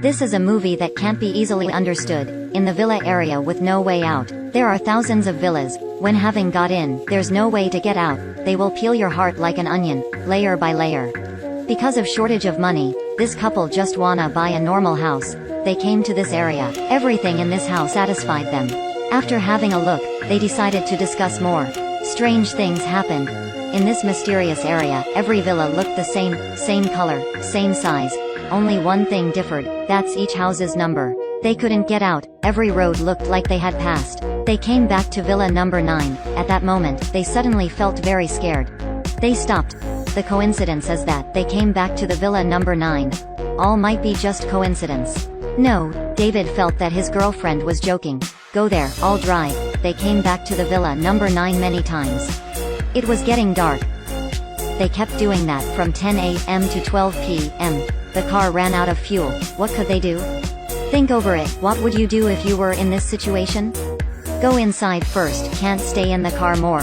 This is a movie that can't be easily understood. In the villa area with no way out. There are thousands of villas. When having got in, there's no way to get out. They will peel your heart like an onion, layer by layer. Because of shortage of money, this couple just wanna buy a normal house. They came to this area. Everything in this house satisfied them. After having a look, they decided to discuss more. Strange things happened. In this mysterious area, every villa looked the same color, same size. Only one thing differed, that's each house's number. They couldn't get out, every road looked like they had passed. They came back to villa number 9, at that moment, they suddenly felt very scared. They stopped. The coincidence is that they came back to the villa number 9. All might be just coincidence. No, David felt that his girlfriend was joking. Go there, I'll drive. They came back to the villa number 9 many times. It was getting dark. They kept doing that from 10 a.m. to 12 p.m. The car ran out of fuel. What could they do? Think over it. What would you do if you were in this situation? Go inside first, can't stay in the car more.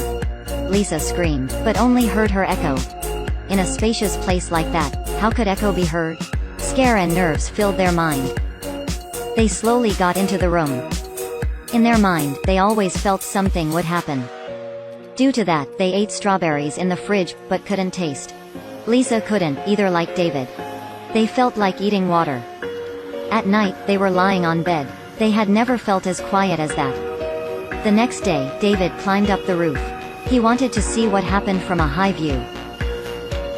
Lisa screamed, but only heard her echo. In a spacious place like that, how could echo be heard? Scare and nerves filled their mind. They slowly got into the room. In their mind, they always felt something would happen. Due to that, they ate strawberries in the fridge, but couldn't taste. Lisa couldn't, either like David. They felt like eating water. At night, they were lying on bed. They had never felt as quiet as that. The next day, David climbed up the roof. He wanted to see what happened from a high view.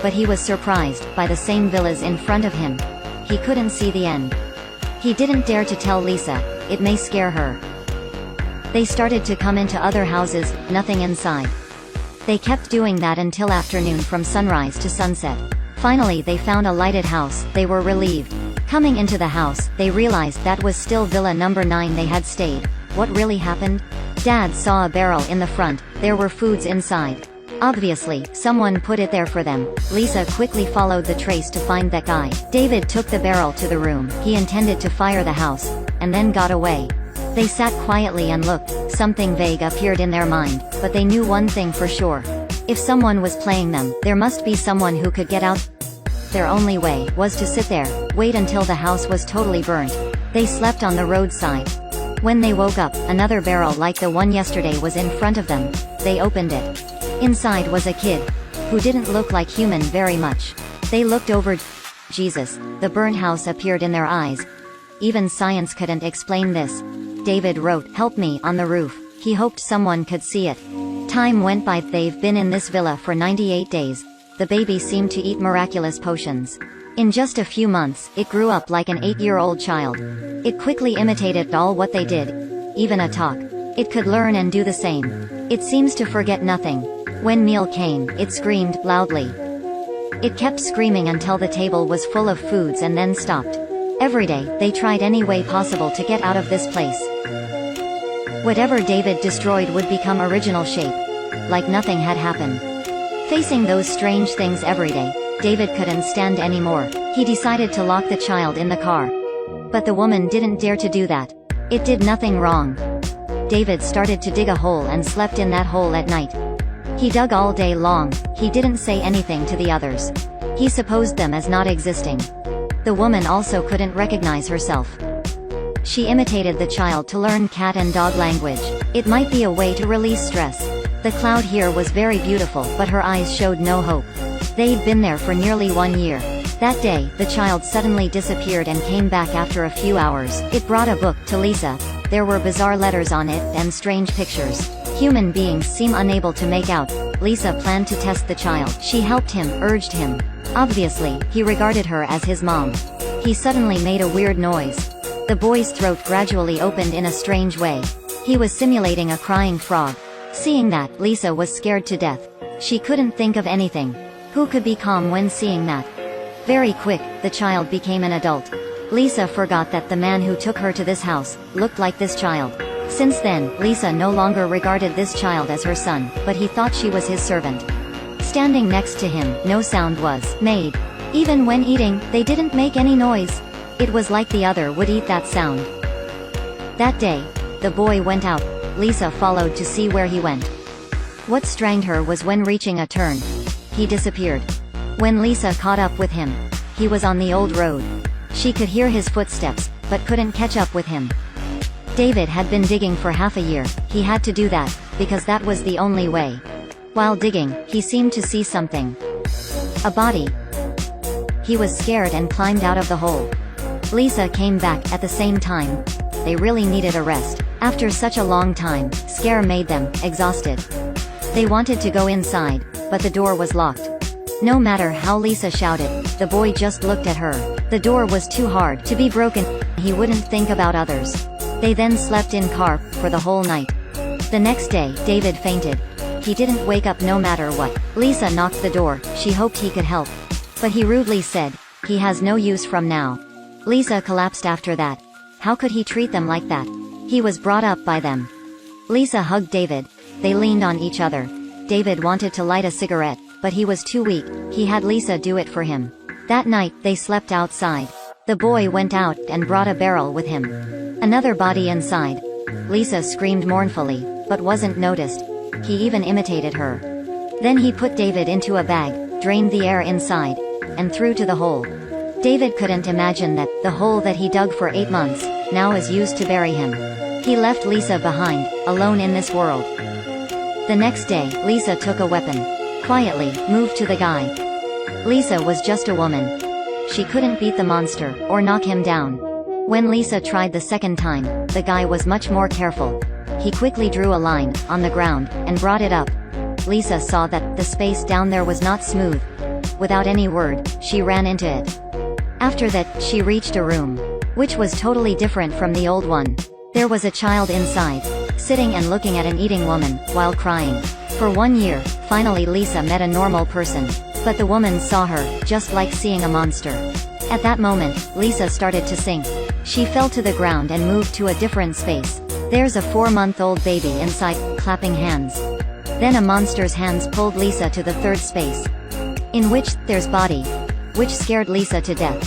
But he was surprised by the same villas in front of him. He couldn't see the end. He didn't dare to tell Lisa, it may scare her. They started to come into other houses, nothing inside. They kept doing that until afternoon from sunrise to sunset. Finally they found a lighted house, they were relieved. Coming into the house, they realized that was still villa number 9 they had stayed. What really happened? Dad saw a barrel in the front, there were foods inside. Obviously, someone put it there for them. Lisa quickly followed the trace to find that guy. David took the barrel to the room, he intended to fire the house, and then got away. They sat quietly and looked. Something vague appeared in their mind, but they knew one thing for sure. If someone was playing them, there must be someone who could get out. Their only way was to sit there, wait until the house was totally burnt. They slept on the roadside. When they woke up, another barrel like the one yesterday was in front of them. They opened it. Inside was a kid, who didn't look like human very much. They looked over. Jesus, the burnt house appeared in their eyes. Even science couldn't explain this. David wrote, "Help me," on the roof. He hoped someone could see it. Time went by. They've been in this villa for 98 days. The baby seemed to eat miraculous potions. In just a few months, it grew up like an 8-year-old child. It quickly imitated all what they did. Even a talk. It could learn and do the same. It seems to forget nothing. When meal came, it screamed loudly. It kept screaming until the table was full of foods and then stopped. Every day, they tried any way possible to get out of this place. Whatever David destroyed would become original shape. Like nothing had happened. Facing those strange things every day, David couldn't stand anymore. He decided to lock the child in the car. But the woman didn't dare to do that. It did nothing wrong. David started to dig a hole and slept in that hole at night. He dug all day long. He didn't say anything to the others. He supposed them as not existing. The woman also couldn't recognize herself. She imitated the child to learn cat and dog language. It might be a way to release stress. The cloud here was very beautiful, but her eyes showed no hope. They'd been there for nearly 1 year. That day, the child suddenly disappeared and came back after a few hours. It brought a book to Lisa. There were bizarre letters on it and strange pictures. Human beings seem unable to make out. Lisa planned to test the child. She helped him, urged him. Obviously, he regarded her as his mom. He suddenly made a weird noise. The boy's throat gradually opened in a strange way. He was simulating a crying frog. Seeing that, Lisa was scared to death. She couldn't think of anything. Who could be calm when seeing that? Very quick, the child became an adult. Lisa forgot that the man who took her to this house looked like this child. Since then, Lisa no longer regarded this child as her son, but he thought she was his servant. Standing next to him, no sound was made. Even when eating, they didn't make any noise. It was like the other would eat that sound. That day, the boy went out. Lisa followed to see where he went. What strained her was when reaching a turn, he disappeared. When Lisa caught up with him, he was on the old road. She could hear his footsteps, but couldn't catch up with him. David had been digging for half a year. He had to do that, because that was the only way. While digging, he seemed to see something. A body. He was scared and climbed out of the hole. Lisa came back at the same time. They really needed a rest. After such a long time, scare made them exhausted. They wanted to go inside, but the door was locked. No matter how Lisa shouted, the boy just looked at her. The door was too hard to be broken. He wouldn't think about others. They then slept in car for the whole night. The next day, David fainted. He didn't wake up no matter what. Lisa knocked the door. She hoped he could help. But he rudely said, "He has no use from now." Lisa collapsed after that. How could he treat them like that? He was brought up by them. Lisa hugged David. They leaned on each other. David wanted to light a cigarette, but he was too weak. He had Lisa do it for him. That night, they slept outside. The boy went out and brought a barrel with him. Another body inside. Lisa screamed mournfully, but wasn't noticed. He even imitated her. Then he put David into a bag, drained the air inside, and threw to the hole. David couldn't imagine that the hole that he dug for 8 months now is used to bury him. He left Lisa behind, alone in this world. The next day, Lisa took a weapon. Quietly, moved to the guy. Lisa was just a woman. She couldn't beat the monster, or knock him down. When Lisa tried the second time, the guy was much more careful. He quickly drew a line on the ground, and brought it up. Lisa saw that the space down there was not smooth. Without any word, she ran into it. After that, she reached a room, which was totally different from the old one. There was a child inside, sitting and looking at an eating woman, while crying. For 1 year, finally Lisa met a normal person. But the woman saw her, just like seeing a monster. At that moment, Lisa started to sink. She fell to the ground and moved to a different space. There's a 4-month-old baby inside, clapping hands. Then a monster's hands pulled Lisa to the third space, in which there's body, which scared Lisa to death.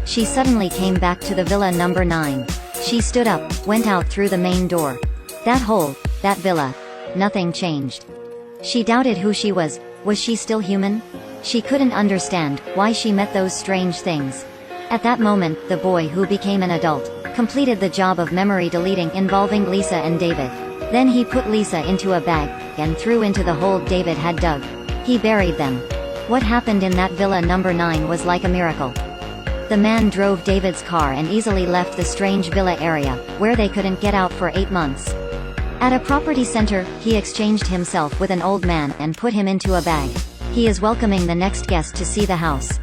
She suddenly came back to the villa number 9. She stood up, went out through the main door. That hole, that villa. Nothing changed. She doubted who she was. Was she still human? She couldn't understand why she met those strange things. At that moment, the boy who became an adult completed the job of memory deleting involving Lisa and David. Then he put Lisa into a bag and threw into the hole David had dug. He buried them. What happened in that villa number 9 was like a miracle. The man drove David's car and easily left the strange villa area, where they couldn't get out for 8 months. At a property center, he exchanged himself with an old man and put him into a bag. He is welcoming the next guest to see the house.